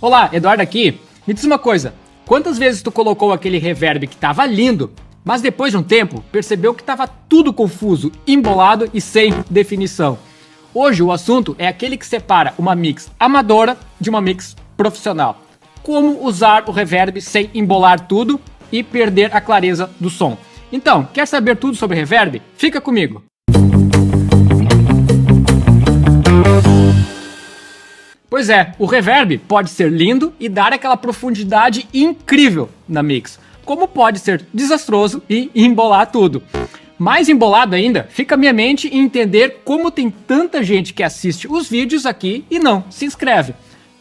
Olá, Eduardo aqui. Me diz uma coisa, quantas vezes tu colocou aquele reverb que tava lindo, mas depois de um tempo percebeu que tava tudo confuso, embolado e sem definição? Hoje o assunto é aquele que separa uma mix amadora de uma mix profissional. Como usar o reverb sem embolar tudo e perder a clareza do som. Então, quer saber tudo sobre reverb? Fica comigo! Pois é, o reverb pode ser lindo e dar aquela profundidade incrível na mix, como pode ser desastroso e embolar tudo. Mais embolado ainda, fica a minha mente em entender como tem tanta gente que assiste os vídeos aqui e não se inscreve.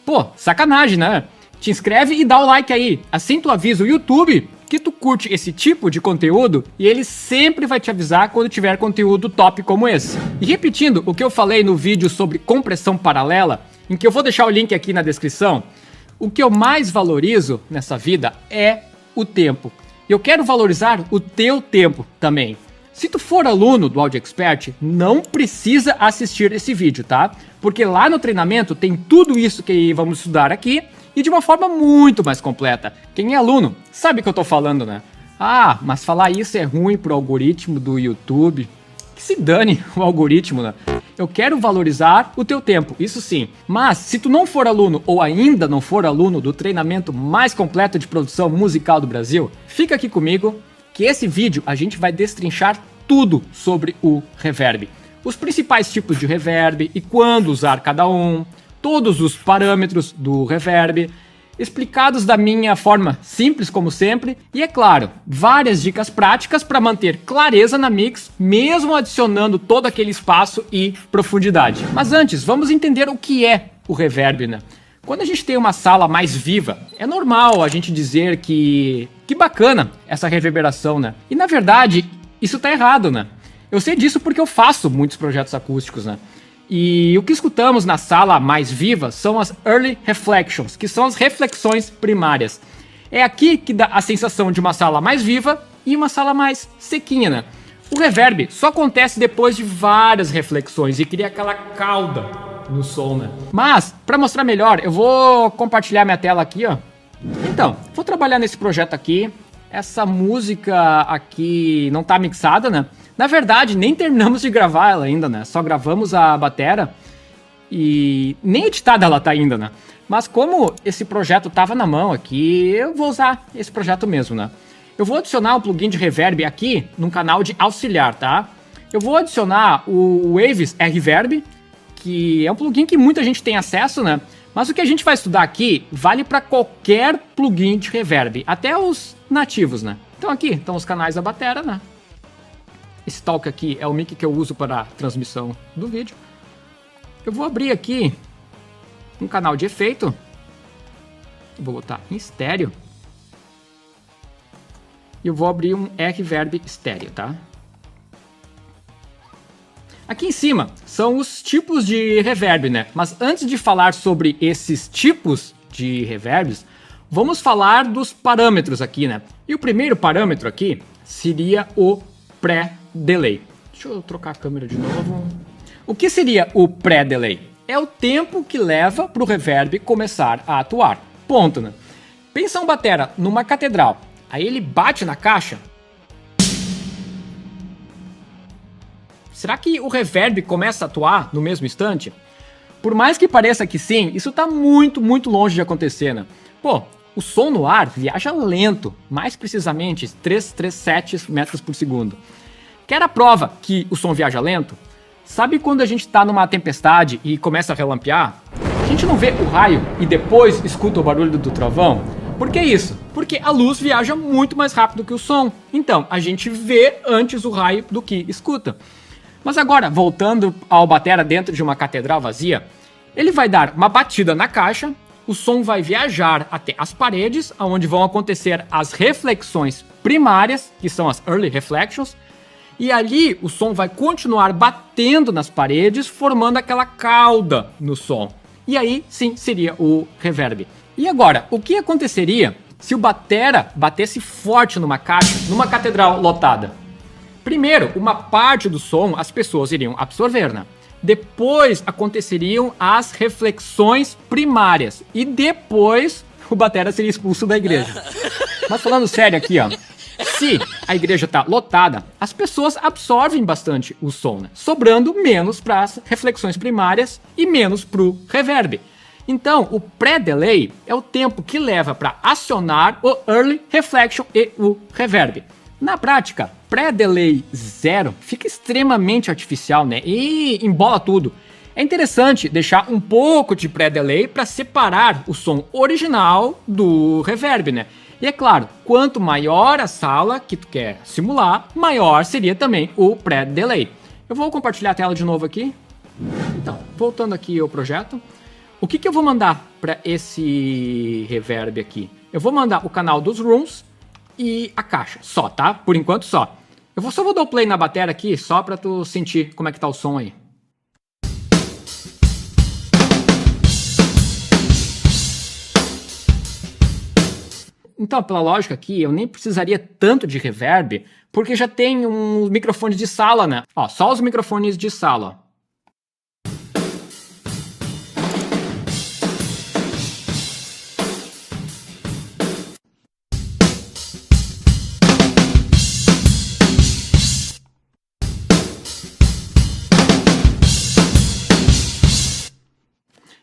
Pô, sacanagem, né? Te inscreve e dá o like aí, assim tu avisa o YouTube que tu curte esse tipo de conteúdo e ele sempre vai te avisar quando tiver conteúdo top como esse. E repetindo o que eu falei no vídeo sobre compressão paralela, em que eu vou deixar o link aqui na descrição, o que eu mais valorizo nessa vida é o tempo. Eu quero valorizar o teu tempo também. Se tu for aluno do Audio Expert, não precisa assistir esse vídeo, tá? Porque lá no treinamento tem tudo isso que vamos estudar aqui e de uma forma muito mais completa. Quem é aluno sabe o que eu tô falando, né? Ah, mas falar isso é ruim pro algoritmo do YouTube. Que se dane o algoritmo, né? Eu quero valorizar o teu tempo, isso sim. Mas se tu não for aluno ou ainda não for aluno do treinamento mais completo de produção musical do Brasil, fica aqui comigo que esse vídeo a gente vai destrinchar tudo sobre o reverb. Os principais tipos de reverb e quando usar cada um, todos os parâmetros do reverb, explicados da minha forma simples como sempre, e é claro, várias dicas práticas para manter clareza na mix, mesmo adicionando todo aquele espaço e profundidade. Mas antes, vamos entender o que é o reverb, né? Quando a gente tem uma sala mais viva, é normal a gente dizer que bacana essa reverberação, né? E na verdade, isso tá errado, né? Eu sei disso porque eu faço muitos projetos acústicos, né? E o que escutamos na sala mais viva são as early reflections, que são as reflexões primárias. É aqui que dá a sensação de uma sala mais viva e uma sala mais sequinha, né? O reverb só acontece depois de várias reflexões e cria aquela cauda no som, né? Mas, para mostrar melhor, eu vou compartilhar minha tela aqui, ó. Então, vou trabalhar nesse projeto aqui. Essa música aqui não tá mixada, né? Na verdade, nem terminamos de gravar ela ainda, né? Só gravamos a batera e nem editada ela tá ainda, né? Mas como esse projeto tava na mão aqui, eu vou usar esse projeto mesmo, né? Eu vou adicionar um plugin de reverb aqui num canal de auxiliar, tá? Eu vou adicionar o Waves Reverb, que é um plugin que muita gente tem acesso, né? Mas o que a gente vai estudar aqui vale para qualquer plugin de reverb, até os nativos, né? Então aqui estão os canais da batera, né? Esse talk aqui é o mic que eu uso para a transmissão do vídeo. Eu vou abrir aqui um canal de efeito. Vou botar em estéreo. E eu vou abrir um reverb estéreo, tá? Aqui em cima são os tipos de reverb, né? Mas antes de falar sobre esses tipos de reverbs, vamos falar dos parâmetros aqui, né? E o primeiro parâmetro aqui seria o pré-delay. Deixa eu trocar a câmera de novo. O que seria o pré-delay? É o tempo que leva para o reverb começar a atuar. Ponto, né? Pensa um batera numa catedral. Aí ele bate na caixa. Será que o reverb começa a atuar no mesmo instante? Por mais que pareça que sim, isso está muito, muito longe de acontecer, né? Pô, o som no ar viaja lento, mais precisamente 337 metros por segundo. Quer a prova que o som viaja lento? Sabe quando a gente está numa tempestade e começa a relampear? A gente não vê o raio e depois escuta o barulho do trovão? Por que isso? Porque a luz viaja muito mais rápido que o som. Então, a gente vê antes o raio do que escuta. Mas agora, voltando ao batera dentro de uma catedral vazia, ele vai dar uma batida na caixa, o som vai viajar até as paredes, onde vão acontecer as reflexões primárias, que são as early reflections, e ali o som vai continuar batendo nas paredes, formando aquela cauda no som. E aí, sim, seria o reverb. E agora, o que aconteceria se o batera batesse forte numa caixa, numa catedral lotada? Primeiro, uma parte do som as pessoas iriam absorver, né? Depois aconteceriam as reflexões primárias. E depois o batera seria expulso da igreja. Mas falando sério aqui, ó. Se a igreja tá lotada, as pessoas absorvem bastante o som, né? Sobrando menos para as reflexões primárias e menos pro reverb. Então, o pré-delay é o tempo que leva para acionar o early reflection e o reverb. Na prática, pré-delay zero fica extremamente artificial, né? E embola tudo. É interessante deixar um pouco de pré-delay para separar o som original do reverb, né? E é claro, quanto maior a sala que tu quer simular, maior seria também o pré-delay. Eu vou compartilhar a tela de novo aqui. Então, voltando aqui ao projeto. O que eu vou mandar para esse reverb aqui? Eu vou mandar o canal dos rooms e a caixa, só, tá? Por enquanto só. Só vou dar o play na bateria aqui, só para tu sentir como é que tá o som aí. Então, pela lógica aqui, eu nem precisaria tanto de reverb, porque já tem uns microfones de sala, né? Ó, só os microfones de sala, ó.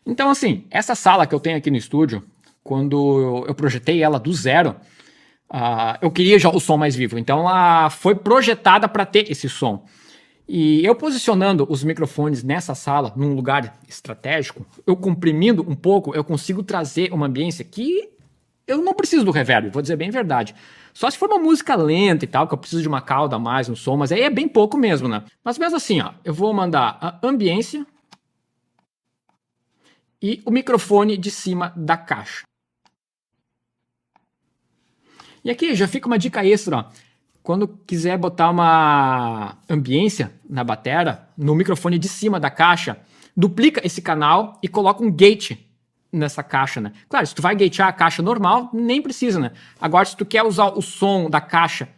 Então, assim, essa sala que eu tenho aqui no estúdio, quando eu projetei ela do zero, eu queria já o som mais vivo. Então, ela foi projetada para ter esse som. E eu posicionando os microfones nessa sala, num lugar estratégico, eu comprimindo um pouco, eu consigo trazer uma ambiência que eu não preciso do reverb, vou dizer bem a verdade. Só se for uma música lenta e tal, que eu preciso de uma cauda a mais no som, mas aí é bem pouco mesmo, né? Mas mesmo assim, ó, eu vou mandar a ambiência e o microfone de cima da caixa. E aqui já fica uma dica extra, ó. Quando quiser botar uma ambiência na bateria, no microfone de cima da caixa, duplica esse canal e coloca um gate nessa caixa, né? Claro, se tu vai gatear a caixa normal, nem precisa, né? Agora, se tu quer usar o som da caixa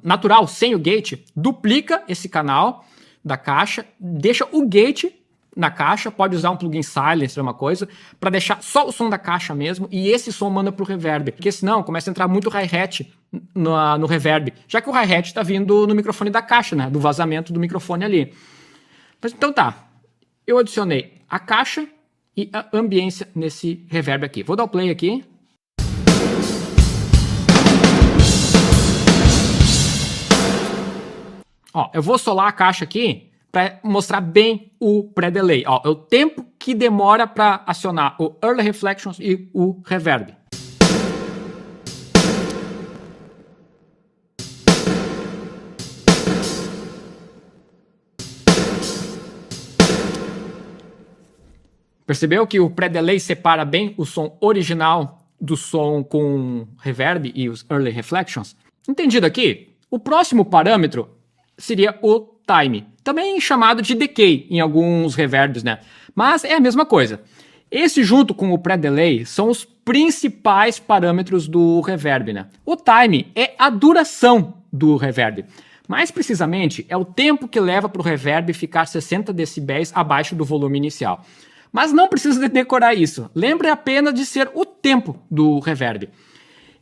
natural, sem o gate, duplica esse canal da caixa, deixa o gate na caixa, pode usar um plugin silencer, uma coisa, para deixar só o som da caixa mesmo, e esse som manda pro reverb, porque senão começa a entrar muito hi-hat no reverb, já que o hi-hat está vindo no microfone da caixa, né, do vazamento do microfone ali. Mas, então tá, eu adicionei a caixa e a ambiência nesse reverb aqui. Vou dar o play aqui. Ó, eu vou solar a caixa aqui para mostrar bem o pré-delay. Ó, é o tempo que demora para acionar o Early Reflections e o Reverb. Percebeu que o pré-delay separa bem o som original do som com reverb e os Early Reflections? Entendido aqui? O próximo parâmetro seria o time, também chamado de decay em alguns reverbs, né? Mas é a mesma coisa. Esse junto com o pré-delay são os principais parâmetros do reverb, né? O time é a duração do reverb. Mais precisamente, é o tempo que leva para o reverb ficar 60 decibéis abaixo do volume inicial. Mas não precisa decorar isso. Lembre apenas de ser o tempo do reverb.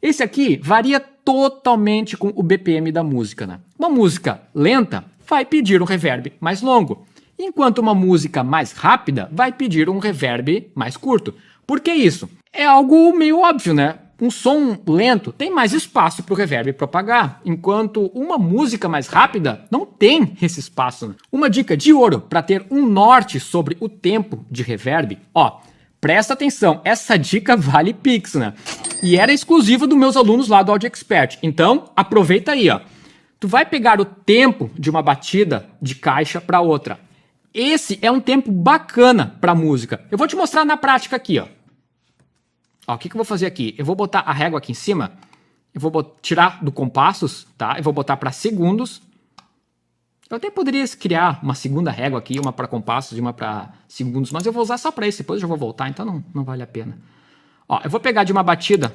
Esse aqui varia totalmente com o BPM da música, né? Uma música lenta vai pedir um reverb mais longo, enquanto uma música mais rápida vai pedir um reverb mais curto. Por que isso? É algo meio óbvio, né? Um som lento tem mais espaço para o reverb propagar, enquanto uma música mais rápida não tem esse espaço, né? Uma dica de ouro para ter um norte sobre o tempo de reverb, ó, presta atenção, essa dica vale Pix, né? E era exclusiva dos meus alunos lá do Audio Expert. Então, aproveita aí, ó. Tu vai pegar o tempo de uma batida de caixa para outra. Esse é um tempo bacana para música. Eu vou te mostrar na prática aqui, ó. Ó, o que eu vou fazer aqui? Eu vou botar a régua aqui em cima. Eu vou tirar do compassos, tá? Eu vou botar para segundos. Eu até poderia criar uma segunda régua aqui, uma para compassos e uma para segundos, mas eu vou usar só para esse, depois eu já vou voltar, então não vale a pena. Ó, eu vou pegar de uma batida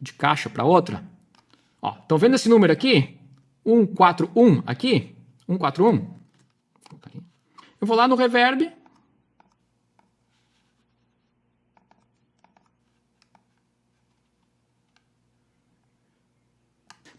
de caixa para outra. Ó, estão vendo esse número aqui? 141 aqui? 141. Eu vou lá no reverb.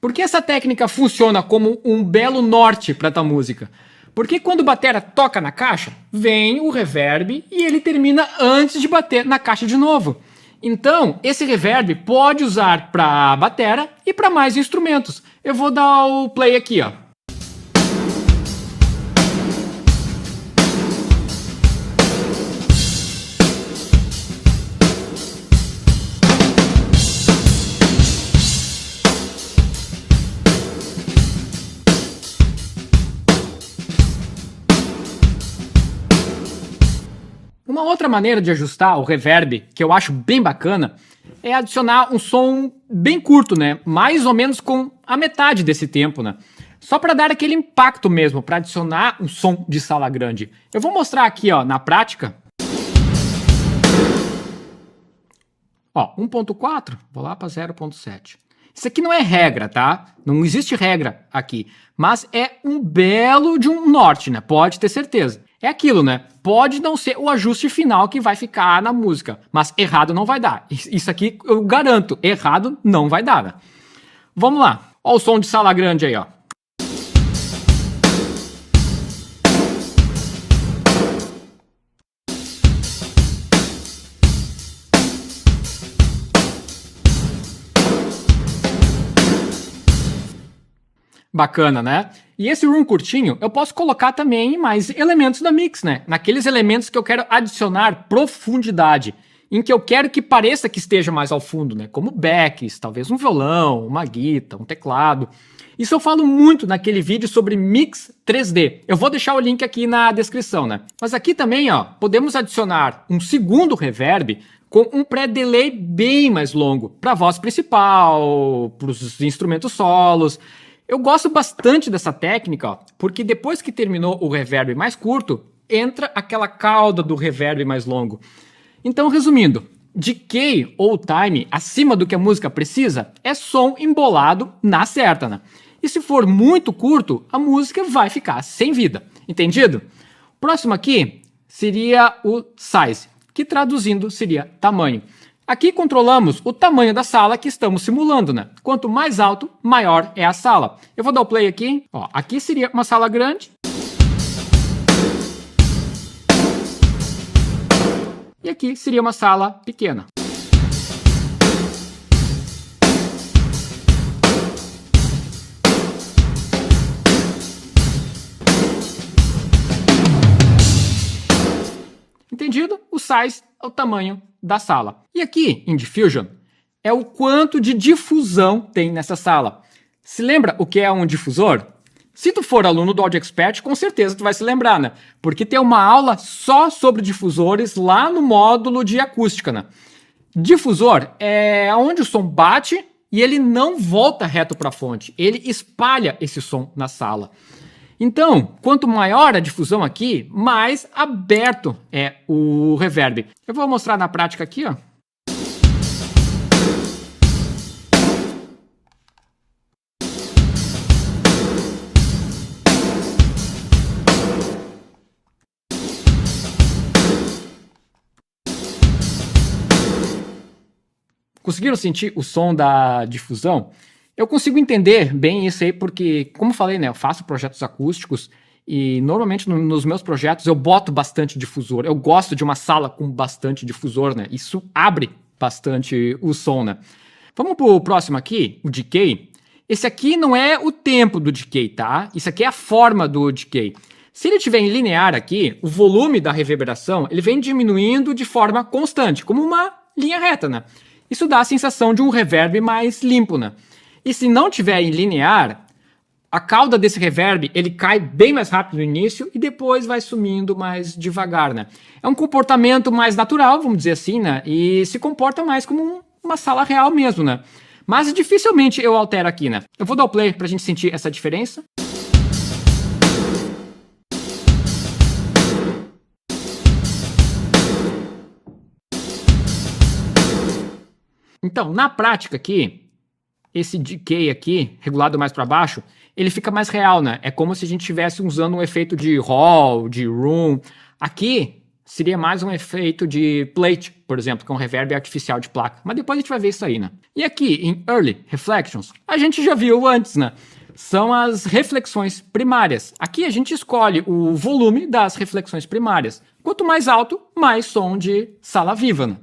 Por que essa técnica funciona como um belo norte para tua música? Porque quando o batera toca na caixa, vem o reverb e ele termina antes de bater na caixa de novo. Então, esse reverb pode usar para batera e para mais instrumentos. Eu vou dar o play aqui, ó. Uma outra maneira de ajustar o reverb, que eu acho bem bacana, é adicionar um som bem curto, né? Mais ou menos com a metade desse tempo, né? Só para dar aquele impacto mesmo, para adicionar um som de sala grande. Eu vou mostrar aqui, ó, na prática. Ó, 1.4, vou lá para 0.7. Isso aqui não é regra, tá? Não existe regra aqui, mas é um belo de um norte, né? Pode ter certeza. É aquilo, né? Pode não ser o ajuste final que vai ficar na música, mas errado não vai dar. Isso aqui eu garanto, errado não vai dar, né? Vamos lá. Ó o som de sala grande aí, ó. Bacana, né? E esse room curtinho eu posso colocar também em mais elementos da mix, né? Naqueles elementos que eu quero adicionar profundidade, em que eu quero que pareça que esteja mais ao fundo, né? Como backs, talvez um violão, uma guitarra, um teclado. Isso eu falo muito naquele vídeo sobre mix 3D. Eu vou deixar o link aqui na descrição, né? Mas aqui também, ó, podemos adicionar um segundo reverb com um pré-delay bem mais longo para a voz principal, para os instrumentos solos. Eu gosto bastante dessa técnica, ó, porque depois que terminou o reverb mais curto, entra aquela cauda do reverb mais longo. Então, resumindo, decay ou time acima do que a música precisa é som embolado na certa, né? E se for muito curto, a música vai ficar sem vida. Entendido? Próximo aqui seria o size, que traduzindo seria tamanho. Aqui controlamos o tamanho da sala que estamos simulando, né? Quanto mais alto, maior é a sala. Eu vou dar o play aqui. Ó, aqui seria uma sala grande. E aqui seria uma sala pequena. Entendido? O size é o tamanho da sala. E aqui, em Diffusion, é o quanto de difusão tem nessa sala. Se lembra o que é um difusor? Se tu for aluno do Audio Expert, com certeza tu vai se lembrar, né? Porque tem uma aula só sobre difusores lá no módulo de acústica, né? Difusor é onde o som bate e ele não volta reto para a fonte. Ele espalha esse som na sala. Então, quanto maior a difusão aqui, mais aberto é o reverb. Eu vou mostrar na prática aqui, ó. Conseguiram sentir o som da difusão? Eu consigo entender bem isso aí porque, como falei, né, eu faço projetos acústicos e normalmente nos meus projetos eu boto bastante difusor. Eu gosto de uma sala com bastante difusor, né? Isso abre bastante o som, né? Vamos pro próximo aqui, o decay. Esse aqui não é o tempo do decay, tá? Isso aqui é a forma do decay. Se ele estiver em linear aqui, o volume da reverberação ele vem diminuindo de forma constante, como uma linha reta, né? Isso dá a sensação de um reverb mais limpo, né? E se não tiver em linear, a cauda desse reverb ele cai bem mais rápido no início e depois vai sumindo mais devagar, né? É um comportamento mais natural, vamos dizer assim, né? E se comporta mais como uma sala real mesmo, né? Mas dificilmente eu altero aqui, né? Eu vou dar o play pra gente sentir essa diferença. Então, na prática aqui, esse decay aqui, regulado mais para baixo, ele fica mais real, né? É como se a gente estivesse usando um efeito de hall, de room. Aqui seria mais um efeito de plate, por exemplo, que é um reverb artificial de placa. Mas depois a gente vai ver isso aí, né? E aqui em Early Reflections, a gente já viu antes, né? São as reflexões primárias. Aqui a gente escolhe o volume das reflexões primárias. Quanto mais alto, mais som de sala viva, né?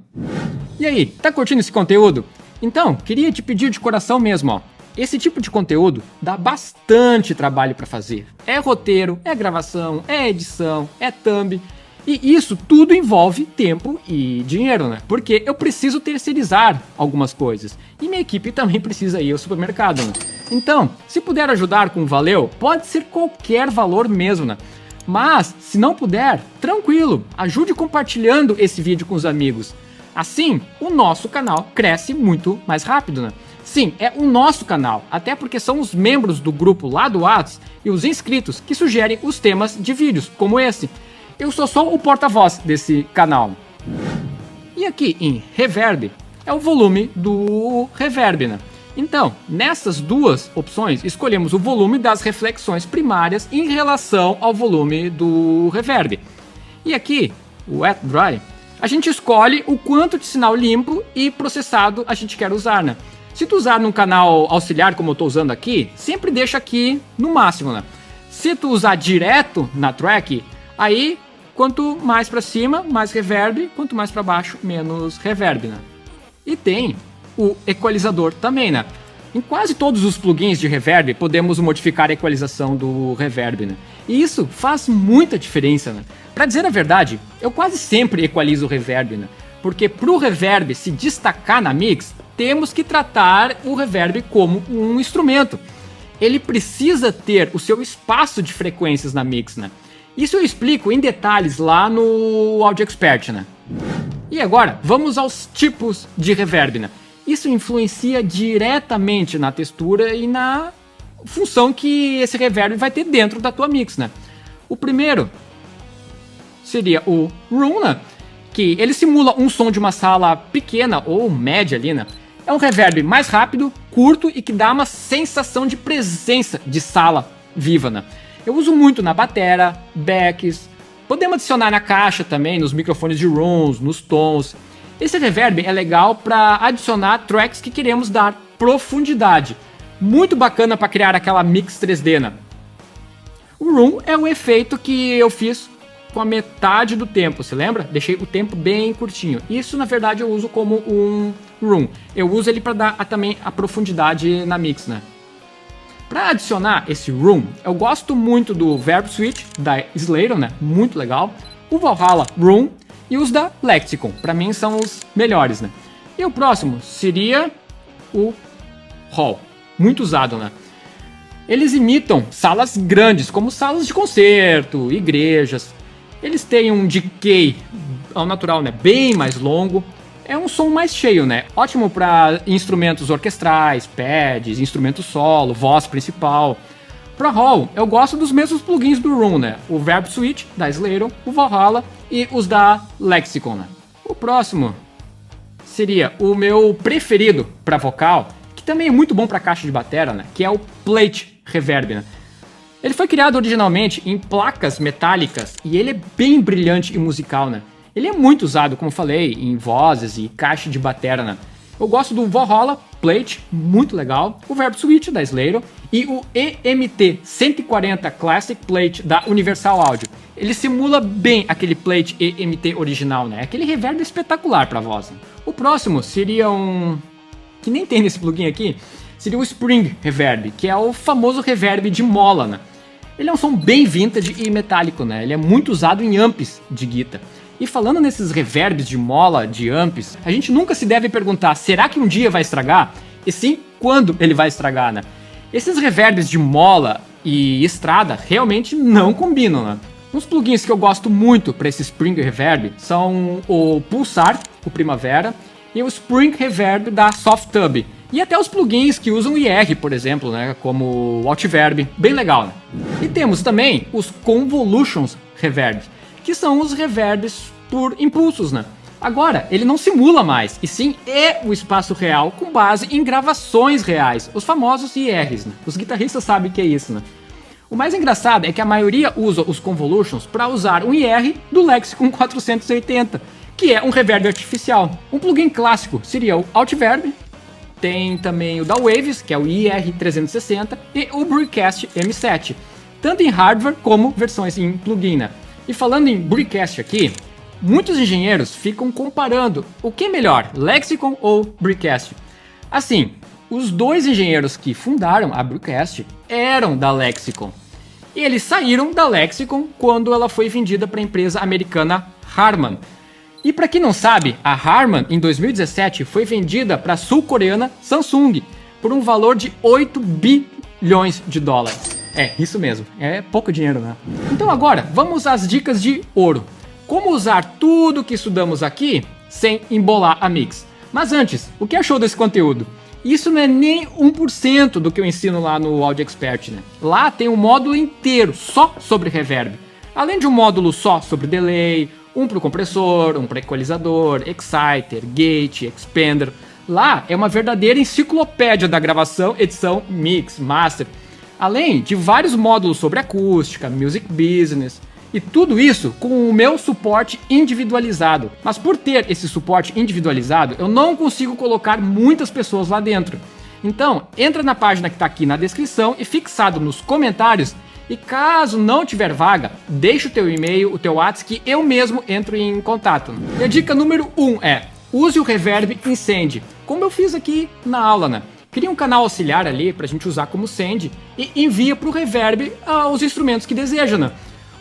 E aí, tá curtindo esse conteúdo? Então, queria te pedir de coração mesmo, ó. Esse tipo de conteúdo dá bastante trabalho para fazer. É roteiro, é gravação, é edição, é thumb. E isso tudo envolve tempo e dinheiro, né? Porque eu preciso terceirizar algumas coisas. E minha equipe também precisa ir ao supermercado, né? Então, se puder ajudar com valeu, pode ser qualquer valor mesmo, né? Mas, se não puder, tranquilo, ajude compartilhando esse vídeo com os amigos. Assim, o nosso canal cresce muito mais rápido, né? Sim, é o nosso canal, até porque são os membros do grupo lá do Whats e os inscritos que sugerem os temas de vídeos, como esse. Eu sou só o porta-voz desse canal. E aqui em Reverb, é o volume do reverb, né? Então, nessas duas opções, escolhemos o volume das reflexões primárias em relação ao volume do reverb. E aqui, o Wet Dry, a gente escolhe o quanto de sinal limpo e processado a gente quer usar, né? Se tu usar num canal auxiliar, como eu estou usando aqui, sempre deixa aqui no máximo, né? Se tu usar direto na track, aí quanto mais para cima, mais reverb, quanto mais para baixo, menos reverb, né? E tem o equalizador também, né? Em quase todos os plugins de reverb, podemos modificar a equalização do reverb, né? E isso faz muita diferença, né? Para dizer a verdade, eu quase sempre equalizo o reverb, né? Porque para o reverb se destacar na mix, temos que tratar o reverb como um instrumento. Ele precisa ter o seu espaço de frequências na mix, né? Isso eu explico em detalhes lá no Audio Expert, né? E agora, vamos aos tipos de reverb, né? Isso influencia diretamente na textura e na função que esse reverb vai ter dentro da tua mix, né? O primeiro seria o room, né? Que ele simula um som de uma sala pequena ou média ali, né? É um reverb mais rápido, curto e que dá uma sensação de presença de sala viva, né? Eu uso muito na batera, backs, podemos adicionar na caixa também, nos microfones de rooms, nos tons. Esse reverb é legal para adicionar tracks que queremos dar profundidade. Muito bacana para criar aquela mix 3D, né? O room é um efeito que eu fiz com a metade do tempo, se lembra? Deixei o tempo bem curtinho. Isso, na verdade, eu uso como um room. Eu uso ele para dar também a profundidade na mix, né? Para adicionar esse room, eu gosto muito do Verb Switch da Slayer, né? Muito legal. O Valhalla Room e os da Lexicon. Para mim são os melhores, né? E o próximo seria o Hall. Muito usado, né? Eles imitam salas grandes, como salas de concerto, igrejas. Eles têm um decay ao natural, né? Bem mais longo. É um som mais cheio, né? Ótimo para instrumentos orquestrais, pads, instrumento solo, voz principal. Para Hall, eu gosto dos mesmos plugins do Room, né? O Verb Switch da Slayer, o Valhalla e os da Lexicon, né? O próximo seria o meu preferido para vocal, que também é muito bom para caixa de bateria, né? Que é o Plate Reverb, né? Ele foi criado originalmente em placas metálicas e ele é bem brilhante e musical, né? Ele é muito usado, como eu falei, em vozes e caixa de bateria, né? Eu gosto do Valhalla Plate, muito legal, o Verb Switch da Slayer e o EMT 140 Classic Plate da Universal Audio. Ele simula bem aquele Plate EMT original, né? Aquele reverb espetacular para voz, né? O próximo seria um... que nem tem nesse plugin aqui, seria o Spring Reverb, que é o famoso reverb de mola, né? Ele é um som bem vintage e metálico, né? Ele é muito usado em amps de guitarra. E falando nesses reverbs de mola, de amps, a gente nunca se deve perguntar, será que um dia vai estragar? E sim, quando ele vai estragar, né? Esses reverbs de mola e estrada realmente não combinam, né? Uns plugins que eu gosto muito para esse Spring Reverb são o Pulsar, o Primavera, e o Spring Reverb da Softtub. E até os plugins que usam IR, por exemplo, né? Como o Altiverb, bem legal, né? E temos também os Convolutions Reverb, que são os reverbs por impulsos, né? Agora, ele não simula mais, e sim é o espaço real com base em gravações reais, os famosos IRs, né? Os guitarristas sabem o que é isso, né? O mais engraçado é que a maioria usa os convolutions para usar um IR do Lexicon 480, que é um reverb artificial. Um plugin clássico seria o Outverb, tem também o da Waves, que é o IR360, e o Brewcast M7, tanto em hardware como versões em plugin, né? E falando em Brewcast aqui, muitos engenheiros ficam comparando o que é melhor, Lexicon ou Brewcast. Assim, os dois engenheiros que fundaram a Brewcast eram da Lexicon. E eles saíram da Lexicon quando ela foi vendida para a empresa americana Harman. E para quem não sabe, a Harman em 2017 foi vendida para a sul-coreana Samsung por um valor de 8 bilhões de dólares. É, isso mesmo, é pouco dinheiro, né? Então agora, vamos às dicas de ouro. Como usar tudo que estudamos aqui sem embolar a mix. Mas antes, o que achou desse conteúdo? Isso não é nem 1% do que eu ensino lá no Audio Expert, né? Lá tem um módulo inteiro só sobre reverb. Além de um módulo só sobre delay, um para o compressor, um para equalizador, exciter, gate, expander. Lá é uma verdadeira enciclopédia da gravação, edição, mix, master. Além de vários módulos sobre acústica, music business. E tudo isso com o meu suporte individualizado. Mas por ter esse suporte individualizado, eu não consigo colocar muitas pessoas lá dentro. Então, entra na página que está aqui na descrição e fixado nos comentários. E caso não tiver vaga, deixa o teu e-mail, o teu WhatsApp, que eu mesmo entro em contato. E a dica número 1 é, use o Reverb em Send, como eu fiz aqui na aula, né? Cria um canal auxiliar ali para a gente usar como Send e envia para o Reverb os instrumentos que deseja, né?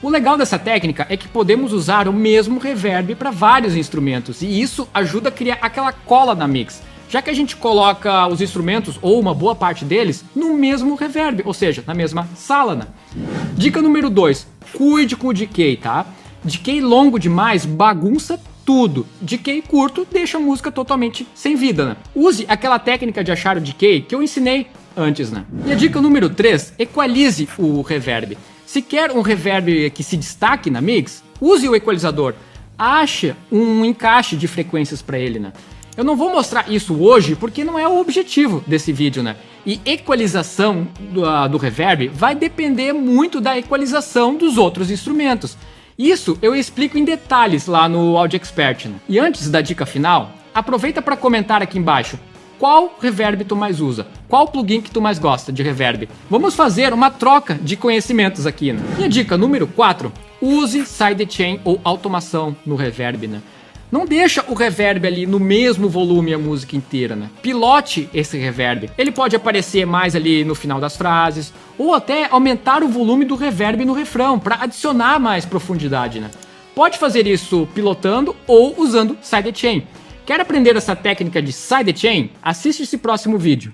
O legal dessa técnica é que podemos usar o mesmo reverb para vários instrumentos e isso ajuda a criar aquela cola na mix, já que a gente coloca os instrumentos ou uma boa parte deles no mesmo reverb, ou seja, na mesma sala, né? Dica número 2, cuide com o decay, tá? Decay longo demais bagunça tudo, decay curto deixa a música totalmente sem vida, né? Use aquela técnica de achar o decay que eu ensinei antes, né? E a dica número 3, equalize o reverb. Se quer um reverb que se destaque na mix, use o equalizador. Ache um encaixe de frequências para ele, né? Eu não vou mostrar isso hoje porque não é o objetivo desse vídeo, né? E equalização do reverb vai depender muito da equalização dos outros instrumentos. Isso eu explico em detalhes lá no Audio Expert, né? E antes da dica final, aproveita para comentar aqui embaixo. Qual reverb tu mais usa? Qual plugin que tu mais gosta de reverb? Vamos fazer uma troca de conhecimentos aqui, né? E a dica número 4, use sidechain ou automação no reverb, né? Não deixa o reverb ali no mesmo volume a música inteira, né? Pilote esse reverb. Ele pode aparecer mais ali no final das frases, ou até aumentar o volume do reverb no refrão, para adicionar mais profundidade, né? Pode fazer isso pilotando ou usando sidechain. Quer aprender essa técnica de sidechain? Assiste esse próximo vídeo.